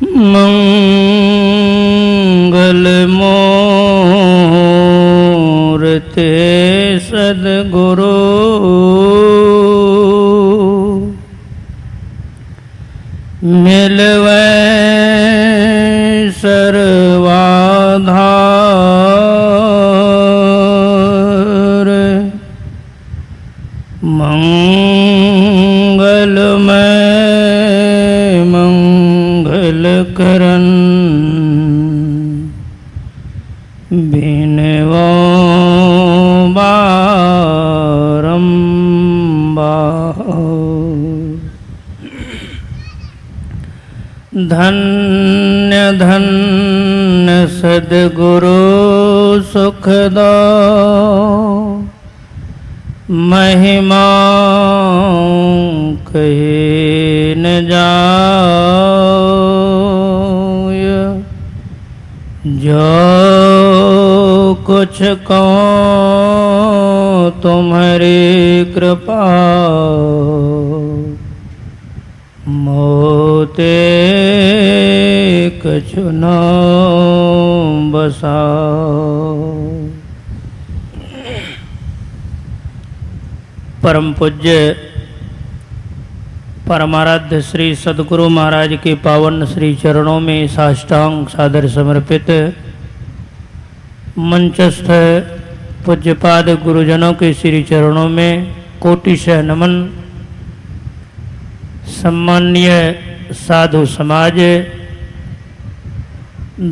मंगल मूर्ते सद्गुरु मिलवै सर्वाधार मंगलमय मंगल करन बिनवो धन्य धन्य सद्गुरु सुखदा महिमा कहे न जाय जो कुछ कहो तुम्हारी कृपा मोते कछु न बसाओ। परम पूज्य परमाराध्य श्री सद्गुरु महाराज के पावन श्री चरणों में साष्टांग सादर समर्पित मंचस्थ पूज्यपाद गुरुजनों के श्री चरणों में कोटिशः नमन। सम्माननीय साधु समाज,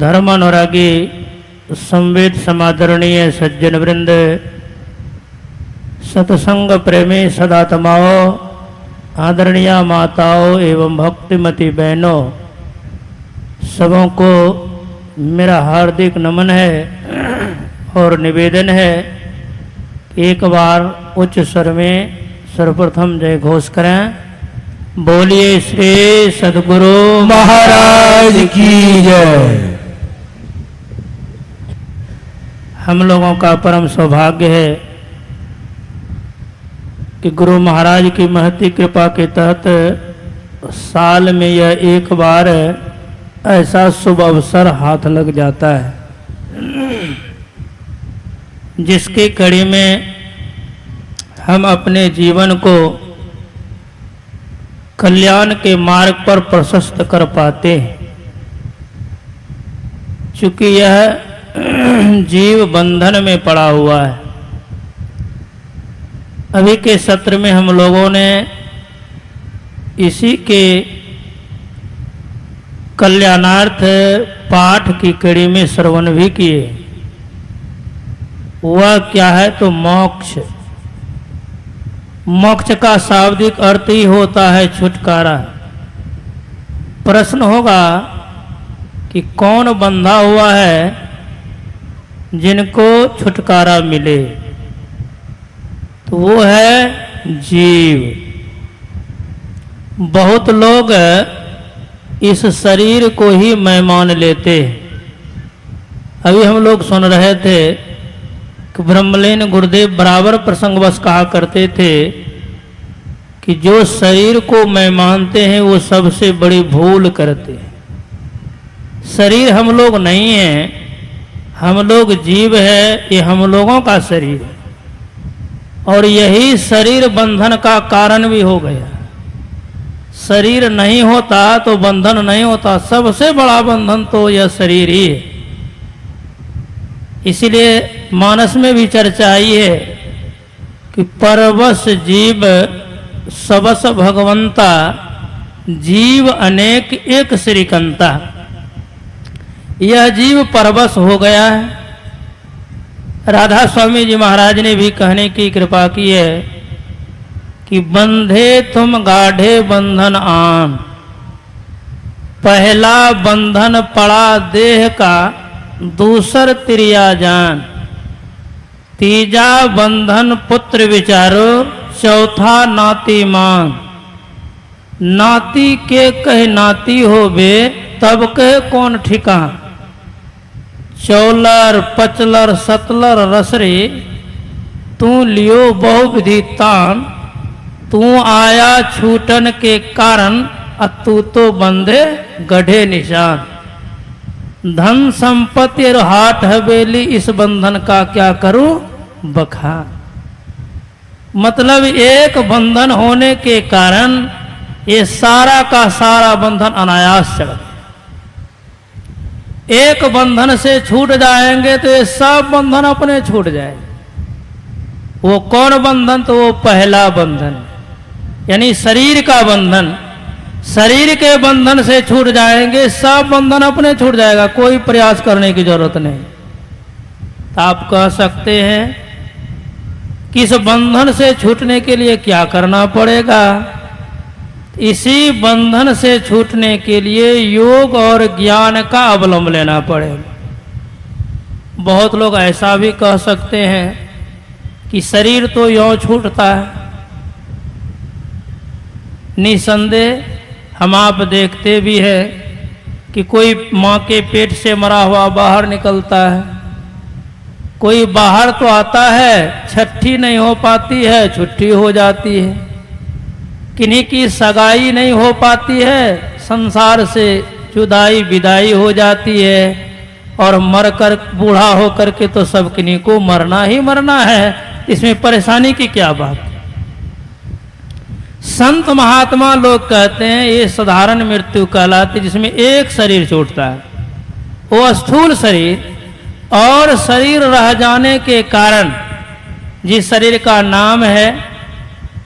धर्मानुरागी संवेद समादरणीय सज्जन वृंद, सत्संग प्रेमी सदात्माओं, आदरणीय माताओं एवं भक्तिमती बहनों, सबों को मेरा हार्दिक नमन है और निवेदन है एक बार उच्च स्वर में सर्वप्रथम जय घोष करें। बोलिए श्री सद्गुरु महाराज की जय। हम लोगों का परम सौभाग्य है कि गुरु महाराज की महती कृपा के तहत साल में यह एक बार ऐसा शुभ अवसर हाथ लग जाता है जिसकी कड़ी में हम अपने जीवन को कल्याण के मार्ग पर प्रशस्त कर पाते हैं। चूंकि यह जीव बंधन में पड़ा हुआ है। अभी के सत्र में हम लोगों ने इसी के कल्याणार्थ पाठ की कड़ी में श्रवण भी किए। वह क्या है तो मोक्ष। मोक्ष का शाब्दिक अर्थ ही होता है छुटकारा। प्रश्न होगा कि कौन बंधा हुआ है जिनको छुटकारा मिले, तो वो है जीव। बहुत लोग इस शरीर को ही मैं मान लेते हैं। अभी हम लोग सुन रहे थे कि ब्रह्मलीन गुरुदेव बराबर प्रसंगवश कहा करते थे कि जो शरीर को मैं मानते हैं वो सबसे बड़ी भूल करते हैं। शरीर हम लोग नहीं हैं, हम लोग जीव है, ये हम लोगों का शरीर है और यही शरीर बंधन का कारण भी हो गया। शरीर नहीं होता तो बंधन नहीं होता, सबसे बड़ा बंधन तो यह शरीर ही है। इसलिए मानस में भी चर्चा आई है कि परवश जीव सबस भगवंता, जीव अनेक एक श्रीकंता। यह जीव परवश हो गया है। राधा स्वामी जी महाराज ने भी कहने की कृपा की है कि बंधे तुम गाढ़े बंधन आन, पहला बंधन पड़ा देह का, दूसर त्रिया जान, तीजा बंधन पुत्र विचारो, चौथा नाती मांग। नाती के कह नाती होबे, तब कह कौन ठिकान। चौलर पचलर सतलर रसरे, तू लियो बहु विधि तान, तू आया छूटन के कारण, तू तो बंधे गढ़े निशान। धन संपत्ति और हाट हवेली, इस बंधन का क्या करूं बखान। मतलब एक बंधन होने के कारण ये सारा का सारा बंधन अनायास चढ़ गया। एक बंधन से छूट जाएंगे तो ये सब बंधन अपने छूट जाएंगे। वो कौन बंधन? तो वो पहला बंधन, यानी शरीर का बंधन। शरीर के बंधन से छूट जाएंगे, सब बंधन अपने छूट जाएगा, कोई प्रयास करने की जरूरत नहीं। तो आप कह सकते हैं कि इस बंधन से छूटने के लिए क्या करना पड़ेगा? इसी बंधन से छूटने के लिए योग और ज्ञान का अवलंब लेना पड़ेगा। बहुत लोग ऐसा भी कह सकते हैं कि शरीर तो यों छूटता है। निसंदेह हम आप देखते भी हैं कि कोई माँ के पेट से मरा हुआ बाहर निकलता है, कोई बाहर तो आता है, छठी नहीं हो पाती है, छुट्टी हो जाती है। किन्हीं की सगाई नहीं हो पाती है, संसार से जुदाई विदाई हो जाती है, और मरकर बूढ़ा होकर के तो सब किन्हीं को मरना ही मरना है। इसमें परेशानी की क्या बात? संत महात्मा लोग कहते हैं ये साधारण मृत्यु कहलाती, जिसमें एक शरीर छूटता है, वो स्थूल शरीर। और शरीर रह जाने के कारण जिस शरीर का नाम है,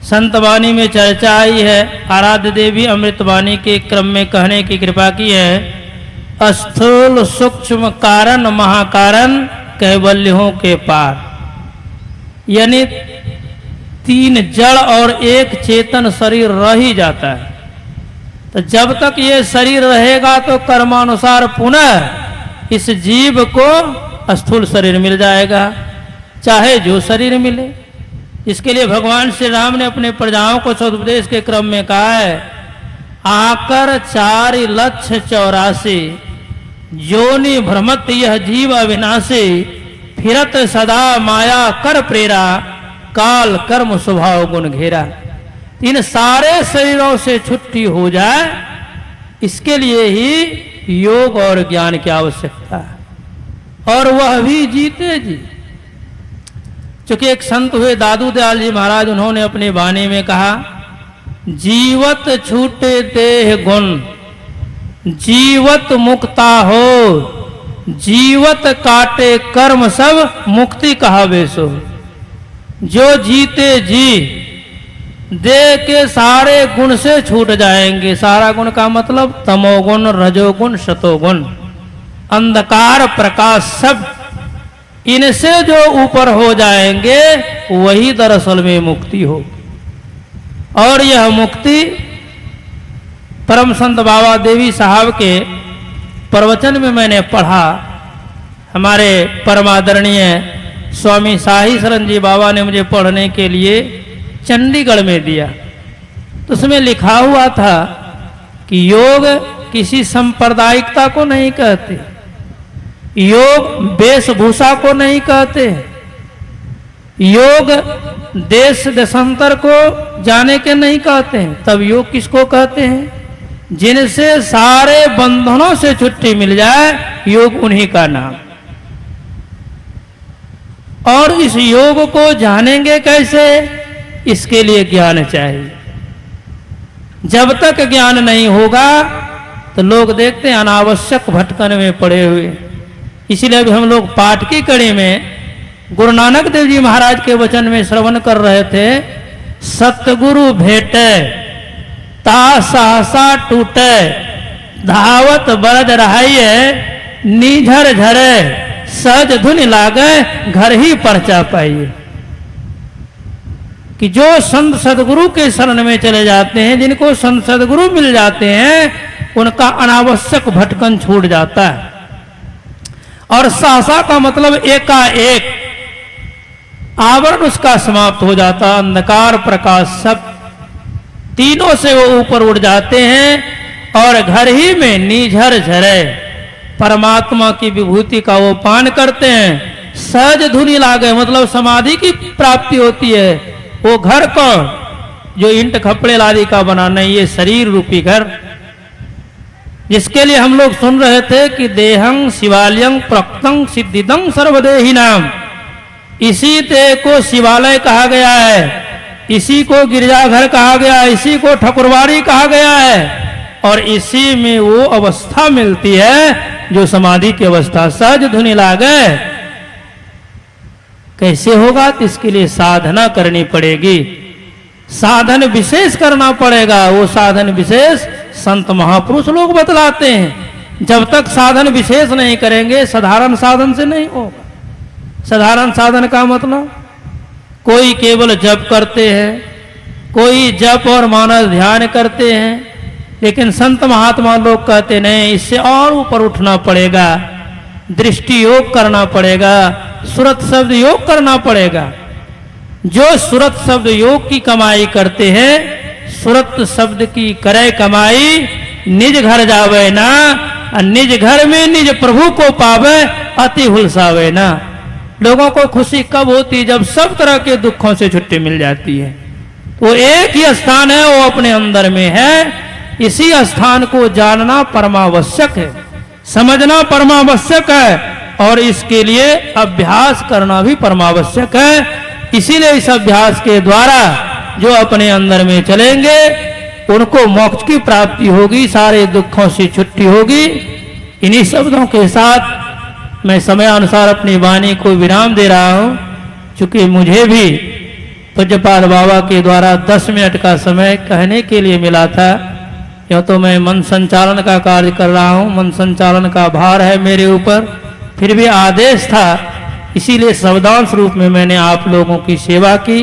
संत वाणी में चर्चा आई है, आराध्य देवी अमृतवाणी के क्रम में कहने की कृपा की है, स्थूल सूक्ष्म कारण महाकारण कैवल्यों के पार। यानी तीन जड़ और एक चेतन शरीर रह ही जाता है। तो जब तक ये शरीर रहेगा तो कर्मानुसार पुनः इस जीव को स्थूल शरीर मिल जाएगा, चाहे जो शरीर मिले। इसके लिए भगवान श्री राम ने अपने प्रजाओं को सदुपदेश के क्रम में कहा है, आकर 4,84,000 योनि भ्रमत यह जीव अविनाशी, फिरत सदा माया कर प्रेरा, काल कर्म स्वभाव गुण घेरा। इन सारे शरीरों से छुट्टी हो जाए, इसके लिए ही योग और ज्ञान की आवश्यकता है, और वह भी जीते जी। चूंकि एक संत हुए दादू दयाल जी महाराज, उन्होंने अपनी वाणी में कहा, जीवत छूटे देह गुण, जीवत मुक्ता हो, जीवत काटे कर्म सब, मुक्ति कहावे सो। जो जीते जी देह के सारे गुण से छूट जाएंगे। सारा गुण का मतलब तमोगुण, रजोगुण, शतोगुण, अंधकार प्रकाश सब, इनसे जो ऊपर हो जाएंगे वही दरअसल में मुक्ति हो। और यह मुक्ति परम संत बाबा देवी साहब के प्रवचन में मैंने पढ़ा। हमारे परमादरणीय स्वामी शाही शरण जी बाबा ने मुझे पढ़ने के लिए चंडीगढ़ में दिया। तो उसमें लिखा हुआ था कि योग किसी सांप्रदायिकता को नहीं कहते, योग वेशभूषा को नहीं कहते, योग देश देशांतर को जाने के नहीं कहते हैं। तब योग किसको कहते हैं? जिनसे सारे बंधनों से छुट्टी मिल जाए, योग उन्हीं का नाम। और इस योग को जानेंगे कैसे? इसके लिए ज्ञान चाहिए। जब तक ज्ञान नहीं होगा तो लोग देखते हैं अनावश्यक भटकन में पड़े हुए। इसीलिए अभी हम लोग पाठ की कड़ी में गुरु नानक देव जी महाराज के वचन में श्रवण कर रहे थे, सतगुरु भेटे ता सहसा टूटे, धावत बरद रहाइए, नीझर झरे, सहज धुन लागे, घर ही परचा पाइए। कि जो संत सदगुरु के शरण में चले जाते हैं, जिनको संत सदगुरु मिल जाते हैं, उनका अनावश्यक भटकन छूट जाता है। और सहसा का मतलब एकाएक आवरण उसका समाप्त हो जाता, अंधकार प्रकाश सब तीनों से वो ऊपर उड़ जाते हैं और घर ही में नीझर झरे परमात्मा की विभूति का वो पान करते हैं। सहज धुनी लागे मतलब समाधि की प्राप्ति होती है। वो घर कौन? जो ईंट खपड़े लादी का बना नहीं, ये शरीर रूपी घर जिसके लिए हम लोग सुन रहे थे कि देहं शिवालयं प्रक्तं सिद्धिदं सर्वदेही नाम, इसी देह को शिवालय कहा गया है, इसी को गिरजाघर कहा गया है, इसी को ठकुरबाड़ी कहा गया है, और इसी में वो अवस्था मिलती है जो समाधि की अवस्था। सहज धुनि लागे कैसे होगा? तो इसके लिए साधना करनी पड़ेगी, साधन विशेष करना पड़ेगा। वो साधन विशेष संत महापुरुष लोग बतलाते हैं। जब तक साधन विशेष नहीं करेंगे साधारण साधन से नहीं होगा। साधारण साधन का मतलब कोई केवल जप करते हैं, कोई जप और मानस ध्यान करते हैं, लेकिन संत महात्मा लोग कहते नहीं, इससे और ऊपर उठना पड़ेगा, दृष्टि योग करना पड़ेगा, सुरत शब्द योग करना पड़ेगा। जो सुरत शब्द योग की कमाई करते हैं, सुरत शब्द की करे कमाई, निज घर जावे ना, निज घर में निज प्रभु को पावे, अति हुलसावे ना। लोगों को खुशी कब होती? जब सब तरह के दुखों से छुट्टी मिल जाती है। वो एक ही स्थान है, वो अपने अंदर में है। इसी स्थान को जानना परमावश्यक है, समझना परमावश्यक है, और इसके लिए अभ्यास करना भी परमावश्यक है। इसीलिए इस अभ्यास के द्वारा जो अपने अंदर में चलेंगे उनको मोक्ष की प्राप्ति होगी, सारे दुखों से छुट्टी होगी। इन्हीं शब्दों के साथ मैं समय अनुसार अपनी वाणी को विराम दे रहा हूं, क्योंकि मुझे भी पूज्यपाद बाबा के द्वारा 10 मिनट का समय कहने के लिए मिला था। या तो मैं मन संचालन का कार्य कर रहा हूं, मन संचालन का भार है मेरे ऊपर, फिर भी आदेश था, इसीलिए सावधान रूप में मैंने आप लोगों की सेवा की।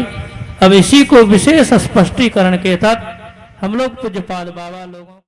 अब इसी को विशेष स्पष्टीकरण के तहत हम लोग पूज्यपाद बाबा लोगों